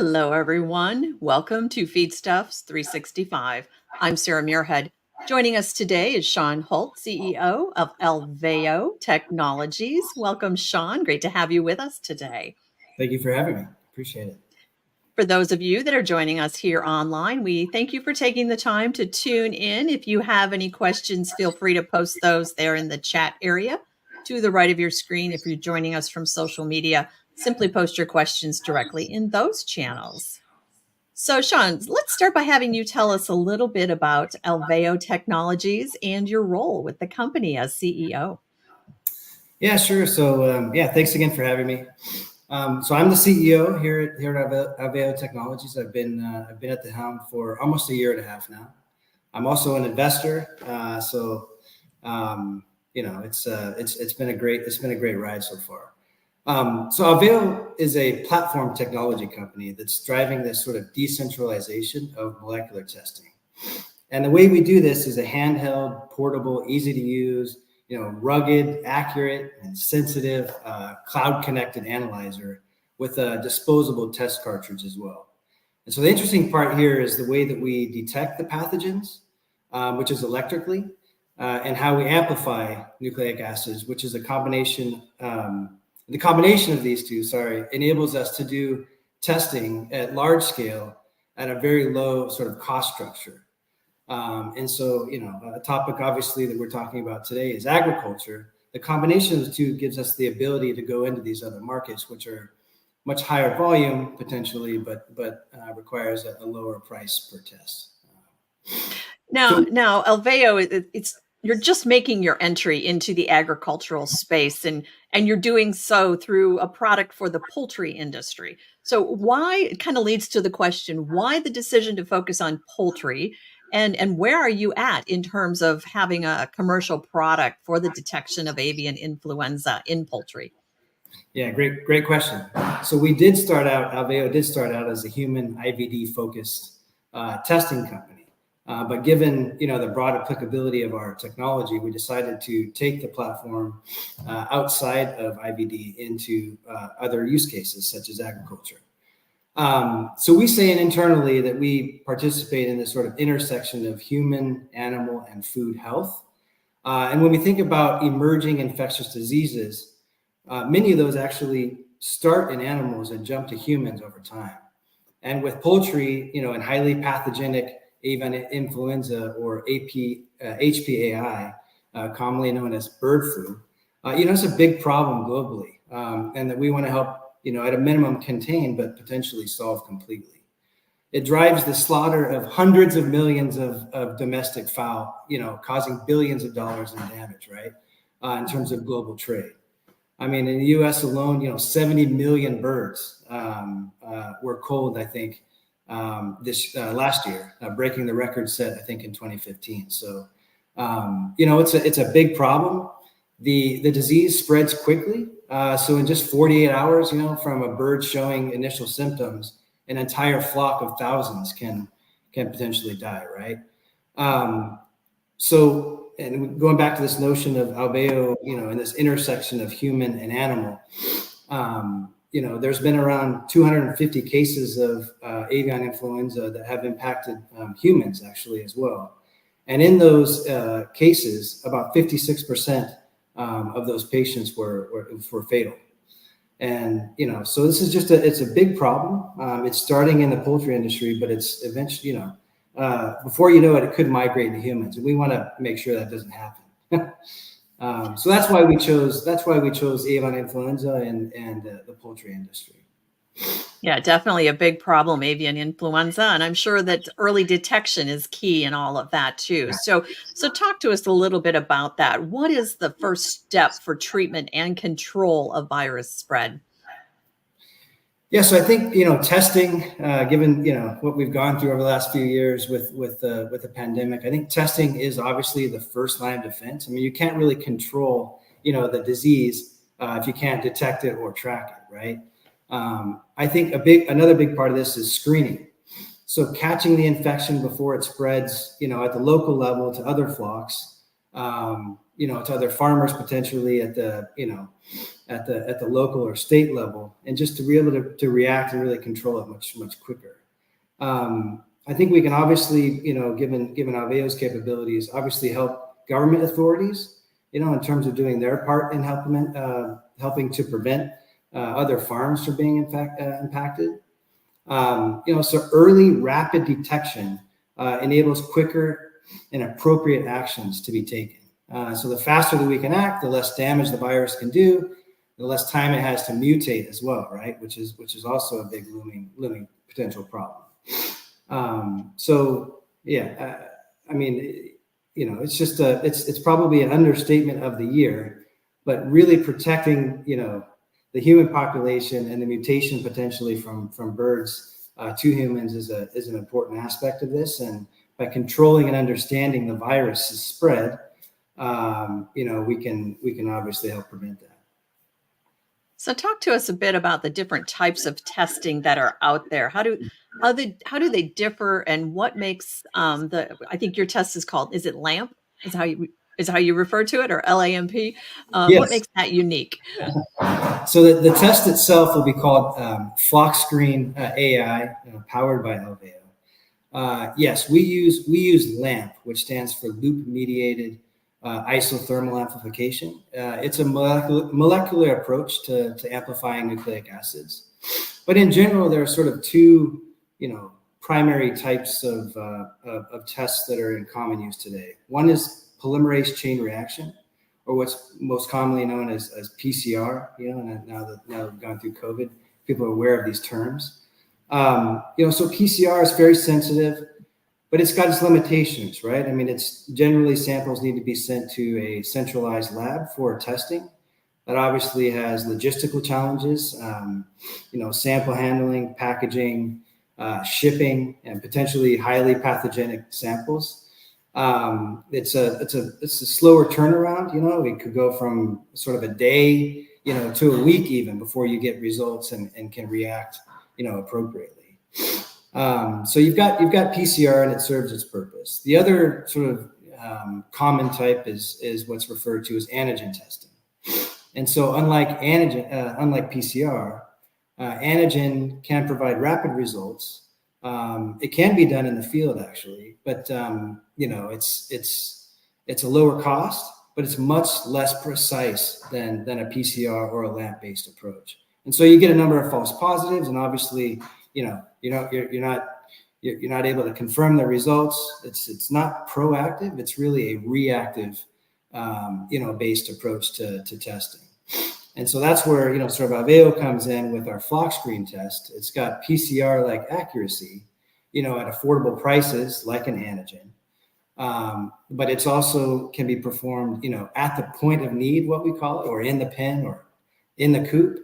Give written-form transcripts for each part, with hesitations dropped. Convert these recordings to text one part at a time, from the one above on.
Hello, everyone. Welcome to Feedstuffs 365. I'm Sarah Muirhead. Joining us today is Shaun Holt, CEO of Alveo Technologies. Welcome, Shaun. Great to have you with us today. Thank you for having me. Appreciate it. For those of you that are joining us here online, we thank you for taking the time to tune in. If you have any questions, feel free to post those there in the chat area to the right of your screen. If you're joining us from social media, simply post your questions directly in those channels. So, Shaun, let's start by having you tell us a little bit about Alveo Technologies and your role with the company as CEO. Yeah, sure. So, thanks again for having me. So I'm the CEO here at Alveo Technologies. I've been at the helm for almost a year and a half now. I'm also an investor. It's been a great ride so far. So Alveo is a platform technology company that's driving this sort of decentralization of molecular testing. And the way we do this is a handheld, portable, easy to use, rugged, accurate, and sensitive cloud-connected analyzer with a disposable test cartridge as well. And so the interesting part here is the way that we detect the pathogens, which is electrically, and how we amplify nucleic acids, which is a combination. The combination of these two, enables us to do testing at large scale at a very low sort of cost structure. And so, a topic obviously that we're talking about today is agriculture. The combination of the two gives us the ability to go into these other markets, which are much higher volume potentially, but requires a lower price per test. Now, Alveo, you're just making your entry into the agricultural space, and you're doing so through a product for the poultry industry. So why, it kind of leads to the question, why the decision to focus on poultry, and where are you at in terms of having a commercial product for the detection of avian influenza in poultry? Yeah, great question. So Alveo did start out as a human IVD focused testing company. But given the broad applicability of our technology, we decided to take the platform outside of IVD into other use cases such as agriculture. So we say internally that we participate in this sort of intersection of human, animal, and food health. And when we think about emerging infectious diseases, many of those actually start in animals and jump to humans over time. And with poultry, and highly pathogenic avian influenza or HPAI, commonly known as bird flu, it's a big problem globally, and that we want to help, at a minimum contain, but potentially solve completely. It drives the slaughter of hundreds of millions of domestic fowl, causing billions of dollars in damage, right? In terms of global trade. I mean, in the US alone, 70 million birds were culled, I think, this last year, breaking the record set, I think, in 2015. So, it's a big problem. The disease spreads quickly. So in just 48 hours, from a bird showing initial symptoms, an entire flock of thousands can potentially die, right? So, and going back to this notion of Alveo, in this intersection of human and animal, there's been around 250 cases of avian influenza that have impacted humans actually as well. And in those cases, about 56% of those patients were fatal. And, so this is it's a big problem. It's starting in the poultry industry, but it's eventually, before you know it, it could migrate to humans. And we want to make sure that doesn't happen. So that's why we chose avian influenza and the poultry industry. Yeah, definitely a big problem, avian influenza, and I'm sure that early detection is key in all of that too. So talk to us a little bit about that. What is the first step for treatment and control of virus spread? Yeah, so I think testing, given what we've gone through over the last few years with the pandemic, I think testing is obviously the first line of defense. I mean, you can't really control the disease if you can't detect it or track it, right? I think another big part of this is screening. So catching the infection before it spreads, at the local level to other flocks, to other farmers potentially at at the local or state level, and just to be able to react and really control it much quicker. I think we can obviously, given Alveo's capabilities, obviously help government authorities, in terms of doing their part in helping to prevent other farms from being impacted. So early rapid detection enables quicker and appropriate actions to be taken. So the faster that we can act, the less damage the virus can do, the less time it has to mutate as well, right? Which is also a big looming potential problem. It's just it's probably an understatement of the year, but really protecting, the human population and the mutation potentially from birds to humans is an important aspect of this. And by controlling and understanding the virus's spread, we can obviously help prevent that. So talk to us a bit about the different types of testing that are out there. How do they differ, and what makes I think your test is called, is it LAMP? Is how you refer to it, or LAMP? Yes. What makes that unique? So the test itself will be called FlockScreen AI, powered by Alveo. Yes, we use LAMP, which stands for loop mediated isothermal amplification. It's a molecular approach to amplifying nucleic acids. But in general, there are sort of two, primary types of tests that are in common use today. One is polymerase chain reaction, or what's most commonly known as PCR. And now that we've gone through COVID, people are aware of these terms. So PCR is very sensitive, but it's got its limitations, right? I mean, it's generally samples need to be sent to a centralized lab for testing. That obviously has logistical challenges, sample handling, packaging, shipping, and potentially highly pathogenic samples. It's a slower turnaround. We could go from sort of a day, to a week even before you get results and can react, appropriately. So you've got PCR, and it serves its purpose. The other sort of common type is what's referred to as antigen testing. And so unlike PCR, antigen can provide rapid results. It can be done in the field actually, but it's a lower cost, but it's much less precise than a PCR or a LAMP based approach. And so you get a number of false positives, and obviously, you're not able to confirm the results. It's not proactive. It's really a reactive, based approach to testing. And so that's where, sort of Alveo comes in with our FlockScreen test. It's got PCR-like accuracy, at affordable prices like an antigen. But it's also can be performed, at the point of need, what we call it, or in the pen or in the coop.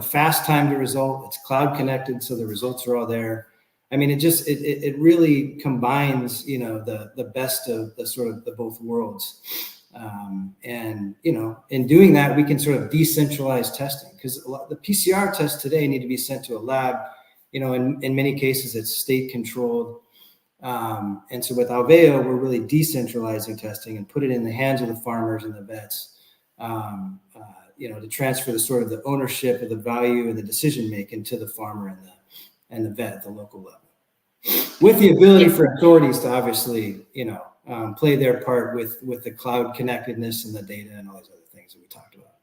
Fast time to result. It's cloud connected, so the results are all there. I mean, it really combines, the best of the sort of the both worlds. And in doing that, we can sort of decentralize testing, because the PCR tests today need to be sent to a lab. In many cases, it's state controlled. And so with Alveo, we're really decentralizing testing and put it in the hands of the farmers and the vets, to transfer the sort of the ownership of the value and the decision making to the farmer and the vet at the local level, with the ability for authorities to obviously, play their part with the cloud connectedness and the data and all these other things that we talked about.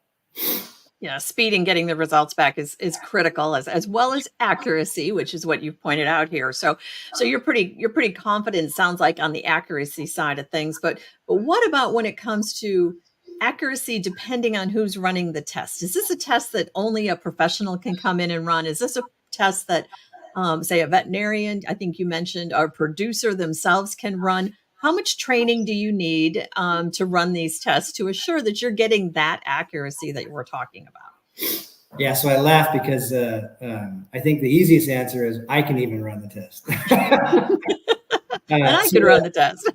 Yeah, speed in getting the results back is critical, as well as accuracy, which is what you've pointed out here. So you're pretty confident, sounds like, on the accuracy side of things. But what about when it comes to accuracy depending on who's running the test? Is this a test that only a professional can come in and run? Is this a test that, say, a veterinarian, I think you mentioned, or producer themselves can run? How much training do you need to run these tests to assure that you're getting that accuracy that we're talking about? Yeah, so I laugh because I think the easiest answer is I can even run the test. And I can run the test.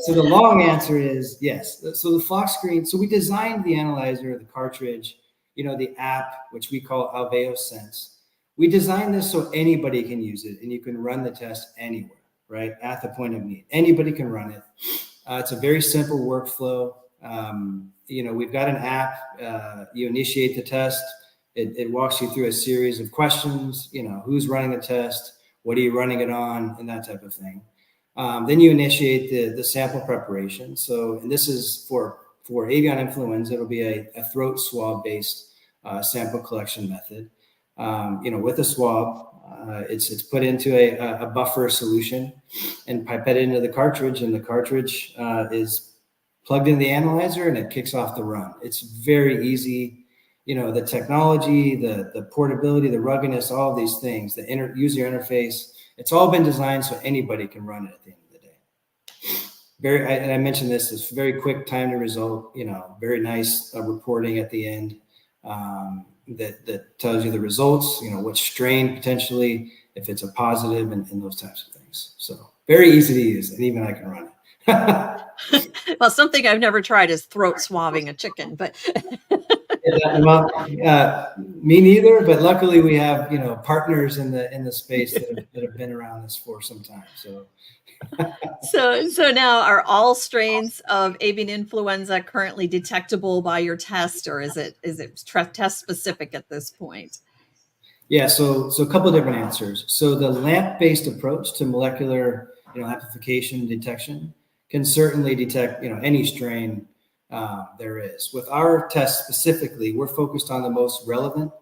So the long answer is yes. So the FlockScreen, so we designed the analyzer, the cartridge, the app, which we call Alveo Sense. We designed this so anybody can use it, and you can run the test anywhere, right? At the point of need. Anybody can run it. It's a very simple workflow. We've got an app. You initiate the test. It walks you through a series of questions. Who's running the test, what are you running it on, and that type of thing. Then you initiate the sample preparation. So, and this is for avian influenza. It'll be a throat swab based sample collection method. With a swab, it's put into a buffer solution and pipetted into the cartridge, and the cartridge is plugged in the analyzer, and it kicks off the run. It's very easy. The technology, the portability, the ruggedness, all of these things, the user interface, it's all been designed so anybody can run it at the end of the day. And I mentioned this, it's very quick time to result, very nice reporting at the end that tells you the results, what strain potentially, if it's a positive, and those types of things. So very easy to use, and even I can run it. Well, something I've never tried is throat swabbing a chicken, but me neither. But luckily, we have partners in the space that have been around this for some time. So now, are all strains of avian influenza currently detectable by your test, or is it test specific at this point? Yeah, so a couple of different answers. So the LAMP-based approach to molecular amplification detection can certainly detect any strain there is. With our test specifically, we're focused on the most relevant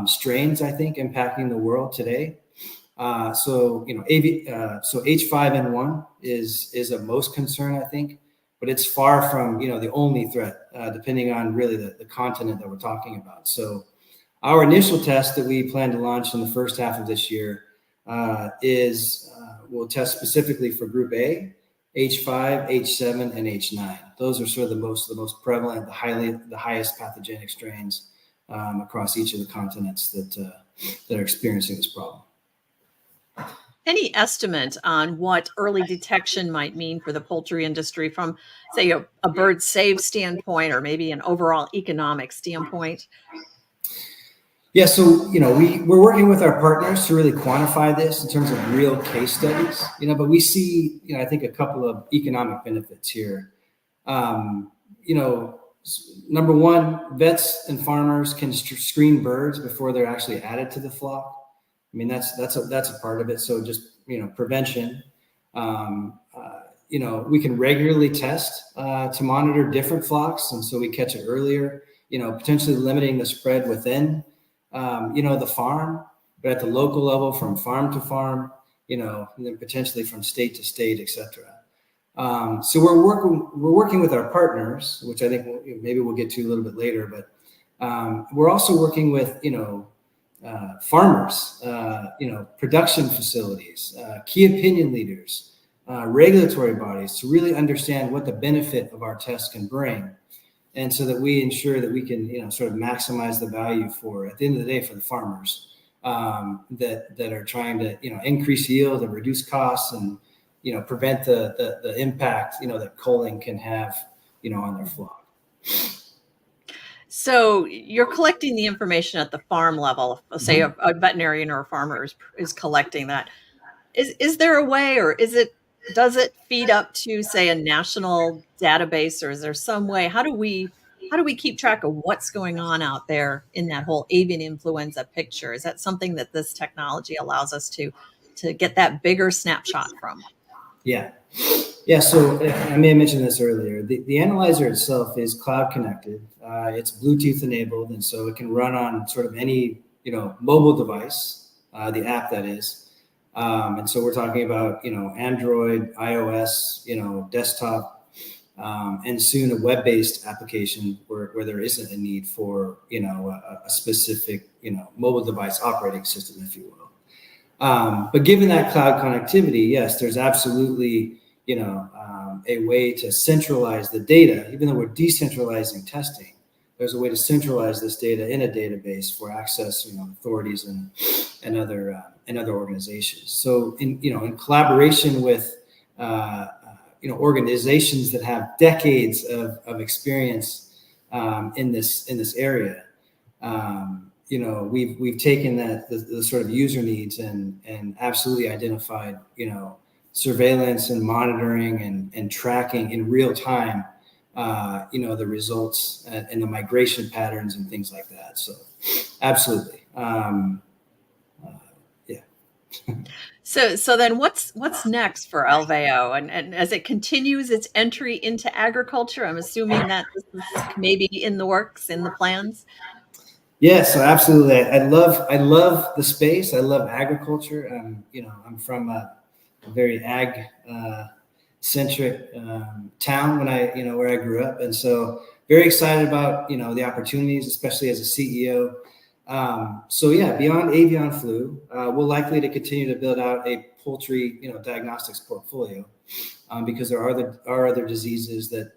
strains, I think, impacting the world today. So H5N1 is of most concern, I think, but it's far from the only threat, depending on really the continent that we're talking about. So our initial test that we plan to launch in the first half of this year we'll test specifically for Group A, H5, H7, and H9. Those are sort of the most prevalent, the highest pathogenic strains across each of the continents that are experiencing this problem. Any estimate on what early detection might mean for the poultry industry from, say, a bird save standpoint, or maybe an overall economic standpoint? Yeah, so we're working with our partners to really quantify this in terms of real case studies. But we see I think a couple of economic benefits here. Number one, vets and farmers can screen birds before they're actually added to the flock. I mean, that's a part of it. So just prevention. We can regularly test to monitor different flocks, and so we catch it earlier. Potentially limiting the spread within the farm, but at the local level, from farm to farm, and then potentially from state to state, etc. So we're working with our partners, which I think maybe we'll get to a little bit later, but we're also working with farmers, production facilities, key opinion leaders, regulatory bodies, to really understand what the benefit of our tests can bring. And so that we ensure that we can, sort of maximize the value at the end of the day, for the farmers that are trying to, increase yield and reduce costs and, prevent the impact, that culling can have, on their flock. So you're collecting the information at the farm level. Say a veterinarian or a farmer is collecting that. Is there a way, or does it feed up to, say, a national database, or is there some way? How do we keep track of what's going on out there in that whole avian influenza picture? Is that something that this technology allows us to get that bigger snapshot from? Yeah. So I may have mentioned this earlier. The analyzer itself is cloud connected. It's Bluetooth enabled, and so it can run on sort of any mobile device, the app that is. And so we're talking about, Android, iOS, desktop, and soon a web-based application where there isn't a need for, a specific, mobile device operating system, if you will. But given that cloud connectivity, yes, there's absolutely, a way to centralize the data. Even though we're decentralizing testing, there's a way to centralize this data in a database for access, authorities and other organizations. So in collaboration with organizations that have decades of experience in this area, we've taken the sort of user needs and absolutely identified surveillance and monitoring and tracking in real time the results and the migration patterns and things like that. So absolutely. Yeah. So then what's next for Alveo? And as it continues its entry into agriculture, I'm assuming that this is maybe in the works, in the plans. Yeah, so absolutely. I love the space. I love agriculture. I'm from a very ag centric town where I grew up, and so very excited about the opportunities, especially as a CEO. So yeah, beyond avian flu, we're likely to continue to build out a poultry diagnostics portfolio, because there are other diseases that,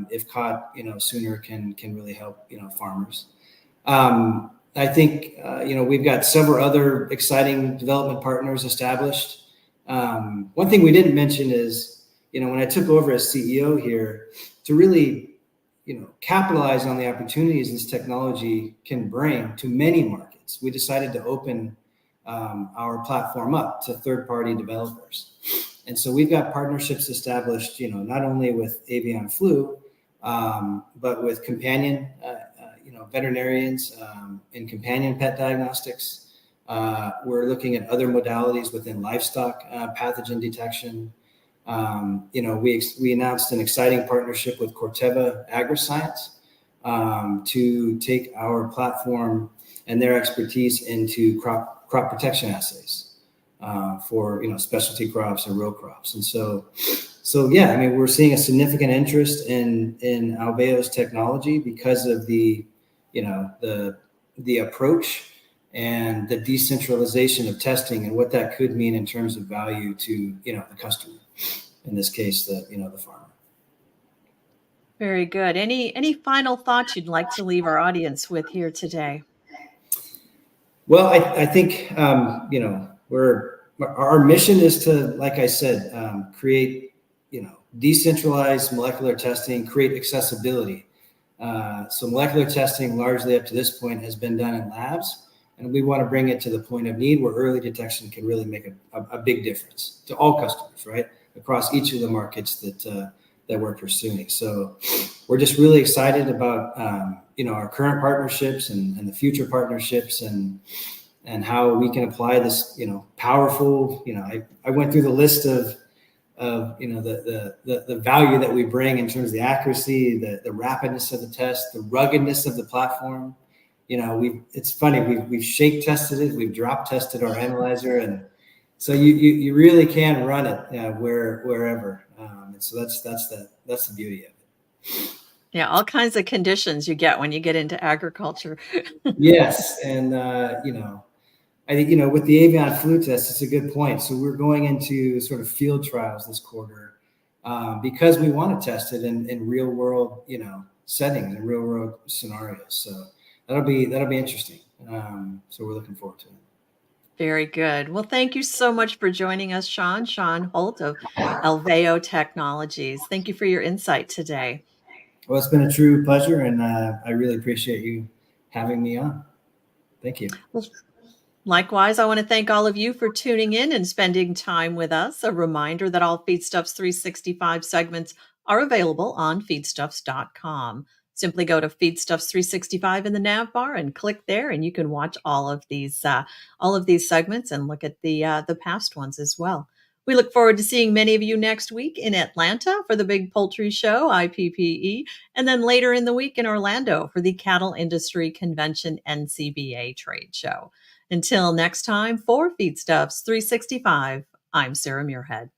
if caught sooner, can really help farmers. I think we've got several other exciting development partners established. One thing we didn't mention is, when I took over as CEO here, to really capitalize on the opportunities this technology can bring to many markets, we decided to open our platform up to third-party developers. And so we've got partnerships established, not only with avian flu, but with companion veterinarians in companion pet diagnostics. We're looking at other modalities within livestock pathogen detection. We announced an exciting partnership with Corteva Agriscience to take our platform and their expertise into crop protection assays for specialty crops and row crops. And so yeah, I mean, we're seeing a significant interest in Alveo's technology because of the approach and the decentralization of testing and what that could mean in terms of value to the customer, in this case the farmer. Very good. Any final thoughts you'd like to leave our audience with here today? Well, I think our mission is to, like I said, create decentralized molecular testing, create accessibility. So molecular testing, largely up to this point, has been done in labs, and we want to bring it to the point of need where early detection can really make a big difference to all customers, right, across each of the markets that we're pursuing. So we're just really excited about our current partnerships and the future partnerships and how we can apply this powerful. I went through the list of the value that we bring in terms of the accuracy, the rapidness of the test, the ruggedness of the platform. It's funny, we've shake tested it, we've drop tested our analyzer, and so you really can run it wherever. And so that's the beauty of it. Yeah, all kinds of conditions you get when you get into agriculture. Yes, and I think, with the avian flu test, it's a good point. So we're going into sort of field trials this quarter because we want to test it in real world, settings and real world scenarios. So that'll be interesting. So we're looking forward to it. Very good. Well, thank you so much for joining us, Shaun Holt of Alveo Technologies. Thank you for your insight today. Well, it's been a true pleasure, and I really appreciate you having me on. Thank you. Well, likewise, I want to thank all of you for tuning in and spending time with us. A reminder that all Feedstuffs 365 segments are available on feedstuffs.com. Simply go to Feedstuffs 365 in the nav bar and click there, and you can watch all of these segments and look at the past ones as well. We look forward to seeing many of you next week in Atlanta for the Big Poultry Show, IPPE, and then later in the week in Orlando for the Cattle Industry Convention NCBA Trade Show. Until next time, for Feedstuffs 365, I'm Sarah Muirhead.